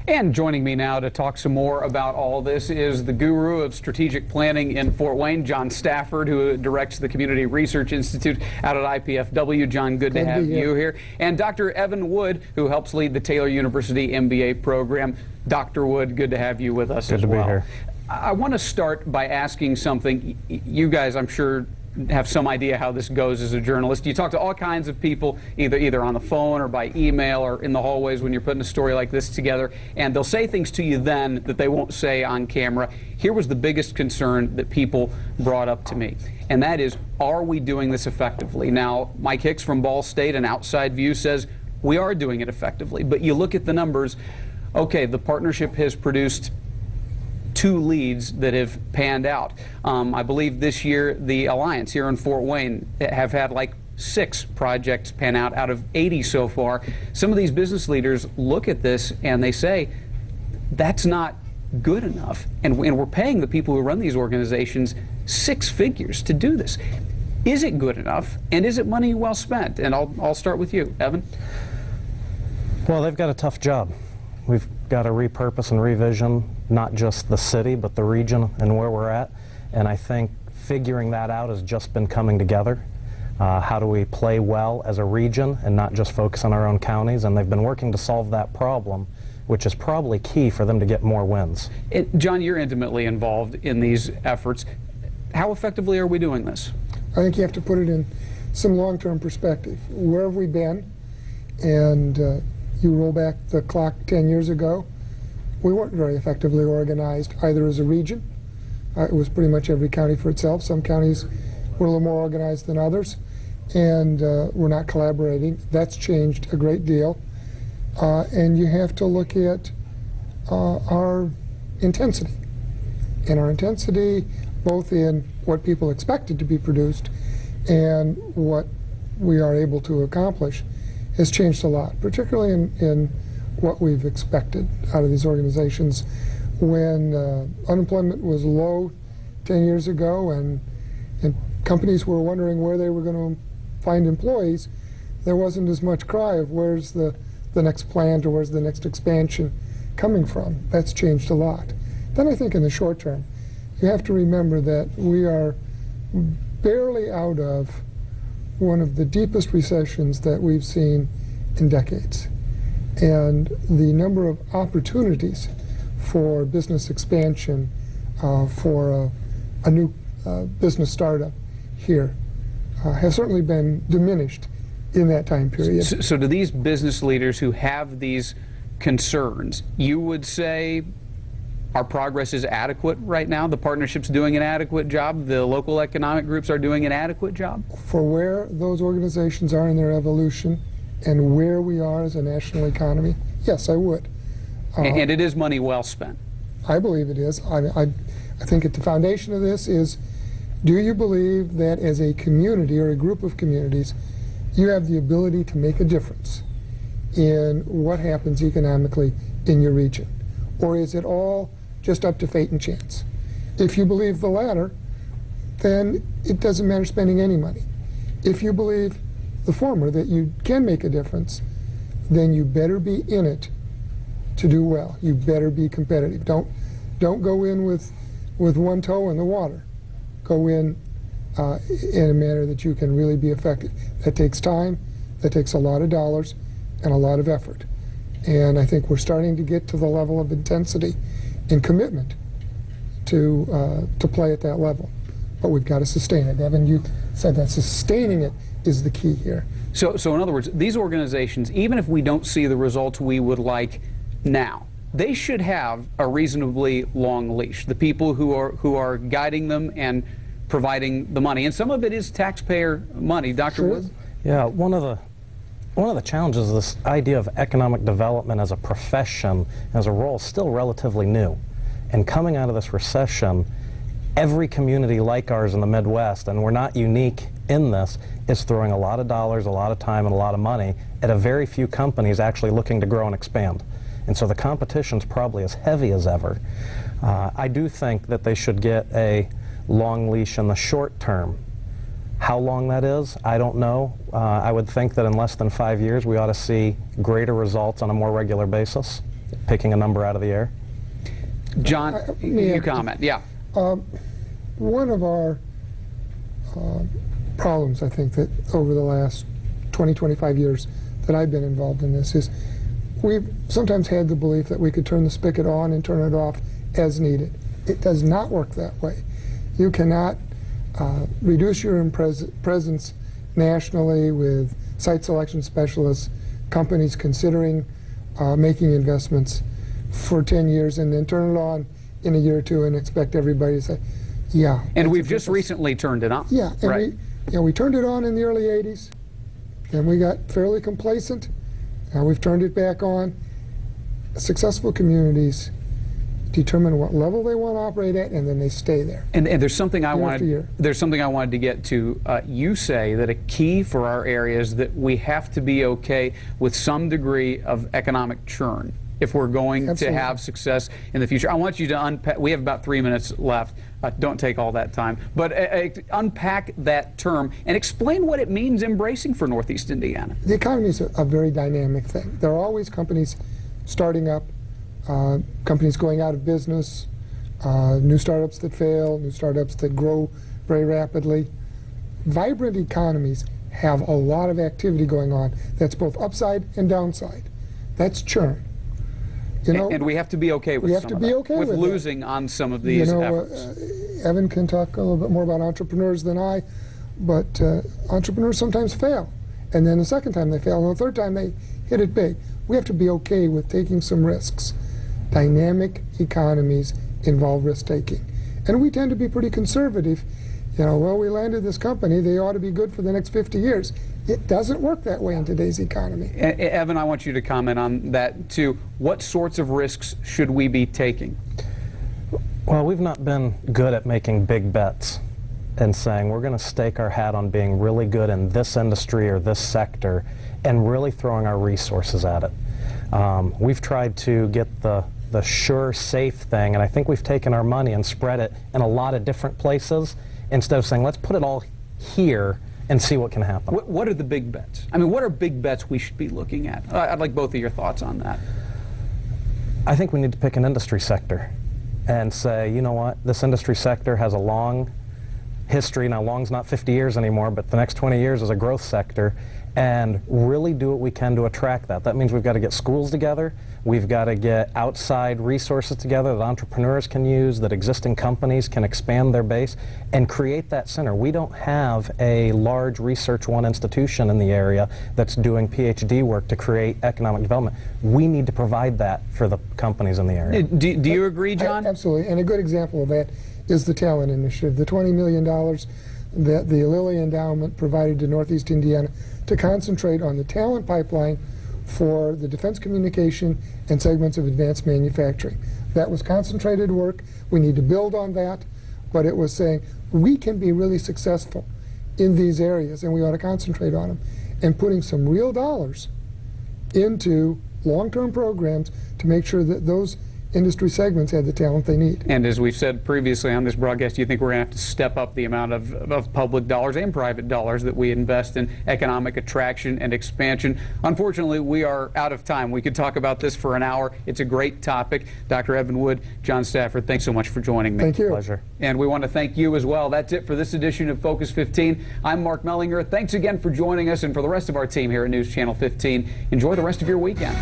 And joining me now to talk some more about all this is the guru of strategic planning in Fort Wayne, John Stafford, who directs the Community Research Institute out at IPFW. John, good to have you here. And Dr. Evan Wood, who helps lead the Taylor University MBA program. Dr. Wood, good to have you with us as well. Good to be here. I want to start by asking something. You guys, I'm sure, have some idea how this goes as a journalist. You talk to all kinds of people, either on the phone or by email or in the hallways when you're putting a story like this together, and they'll say things to you then that they won't say on camera. Here was the biggest concern that people brought up to me, and that is, are we doing this effectively? Now, Mike Hicks from Ball State, an outside view, says we are doing it effectively, but you look at the numbers. Okay, the partnership has produced 2 leads that have panned out. I believe this year the Alliance here in Fort Wayne have had like 6 projects pan out of 80 so far. Some of these business leaders look at this and they say, that's not good enough. And we're paying the people who run these organizations 6 figures to do this. Is it good enough? And is it money well spent? And I'll start with you, Evan. Well, they've got a tough job. We've got to repurpose and revision not just the city, but the region and where we're at. And I think figuring that out has just been coming together. How do we play well as a region and not just focus on our own counties? And they've been working to solve that problem, which is probably key for them to get more wins. John, you're intimately involved in these efforts. How effectively are we doing this? I think you have to put it in some long-term perspective. Where have we been? And you roll back the clock 10 years ago, we weren't very effectively organized either as a region. It was pretty much every county for itself. Some counties were a little more organized than others, and we're not collaborating. That's changed a great deal. And you have to look at our intensity. And our intensity, both in what people expected to be produced and what we are able to accomplish, has changed a lot, particularly in what we've expected out of these organizations. When unemployment was low 10 years ago and companies were wondering where they were going to find employees, there wasn't as much cry of where's the next plant or where's the next expansion coming from. That's changed a lot. Then I think in the short term, you have to remember that we are barely out of one of the deepest recessions that we've seen in decades. And the number of opportunities for business expansion, for a new business startup here has certainly been diminished in that time period. So do these business leaders who have these concerns, you would say our progress is adequate right now? The partnership's doing an adequate job? The local economic groups are doing an adequate job? For where those organizations are in their evolution and where we are as a national economy, yes, I would. And it is money well spent? I believe it is. I think at the foundation of this is, do you believe that as a community or a group of communities, you have the ability to make a difference in what happens economically in your region? Or is it all just up to fate and chance? If you believe the latter, then it doesn't matter spending any money. If you believe the former, that you can make a difference, then you better be in it to do well. You better be competitive. Don't go in with one toe in the water. Go in a manner that you can really be effective. That takes time, that takes a lot of dollars and a lot of effort. And I think we're starting to get to the level of intensity and commitment to play at that level. But we've got to sustain it. Evan, you said that sustaining it is the key here. So in other words, these organizations, even if we don't see the results we would like now, they should have a reasonably long leash. The people who are guiding them and providing the money, and some of it is taxpayer money. Dr. Wood? Yeah, one of the challenges is this idea of economic development as a profession, as a role, is still relatively new. And coming out of this recession, every community like ours in the Midwest, and we're not unique in this, is throwing a lot of dollars, a lot of time, and a lot of money at a very few companies actually looking to grow and expand. And so the competition's probably as heavy as ever. I do think that they should get a long leash in the short term. How long that is, I don't know. I would think that in less than 5 years we ought to see greater results on a more regular basis. picking a number out of the air? John, you comment. Yeah. One of our problems, I think, that over the last 20, 25 years that I've been involved in this is we've sometimes had the belief that we could turn the spigot on and turn it off as needed. It does not work that way. You cannot reduce your presence nationally with site selection specialists, companies considering making investments for 10 years and then turn it on in a year or two and expect everybody to say, yeah. And we've just recently turned it on. Yeah, and right. we turned it on in the early 80s, then we got fairly complacent. Now we've turned it back on. Successful communities determine what level they want to operate at, and then they stay there. And there's something I wanted. year. There's something I wanted to get to. You say that a key for our area is that we have to be okay with some degree of economic churn if we're going Absolutely. to have success in the future. I want you to unpack. We have about 3 minutes left. Don't take all that time, but unpack that term and explain what it means embracing for Northeast Indiana. The economy is a very dynamic thing. There are always companies starting up, companies going out of business, new startups that fail, new startups that grow very rapidly. Vibrant economies have a lot of activity going on. That's both upside and downside. That's churn. You know, and we have to be okay with we have to be okay with losing on some of these efforts. Evan can talk a little bit more about entrepreneurs than I, but entrepreneurs sometimes fail. And then the second time they fail, and the third time they hit it big. We have to be okay with taking some risks. Dynamic economies involve risk-taking. And we tend to be pretty conservative. You know, well, we landed this company, they ought to be good for the next 50 years. It doesn't work that way in today's economy. Evan, I want you to comment on that too. What sorts of risks should we be taking? Well, we've not been good at making big bets and saying we're going to stake our hat on being really good in this industry or this sector and really throwing our resources at it. We've tried to get the sure, safe thing, and I think we've taken our money and spread it in a lot of different places instead of saying let's put it all here and see what can happen. What are the big bets? I mean, what are big bets we should be looking at? I'd like both of your thoughts on that. I think we need to pick an industry sector and say, you know what, this industry sector has a long history. Now, long's not 50 years anymore, but the next 20 years is a growth sector, and really do what we can to attract that. That means we've got to get schools together, we've got to get outside resources together that entrepreneurs can use, that existing companies can expand their base, and create that center. We don't have a large Research One institution in the area that's doing PhD work to create economic development. We need to provide that for the companies in the area. Do you agree, John? Absolutely, and a good example of that is the Talent Initiative, the $20 million that the Lilly Endowment provided to Northeast Indiana to concentrate on the talent pipeline for the defense communication and segments of advanced manufacturing. That was concentrated work. We need to build on that, but it was saying we can be really successful in these areas and we ought to concentrate on them, and putting some real dollars into long-term programs to make sure that those industry segments had the talent they need. And as we've said previously on this broadcast, do you think we're going to have to step up the amount of public dollars and private dollars that we invest in economic attraction and expansion? Unfortunately, we are out of time. We could talk about this for an hour. It's a great topic. Dr. Evan Wood, John Stafford, thanks so much for joining me. Thank you. Pleasure. And we want to thank you as well. That's it for this edition of Focus 15. I'm Mark Mellinger. Thanks again for joining us, and for the rest of our team here at News Channel 15, enjoy the rest of your weekend.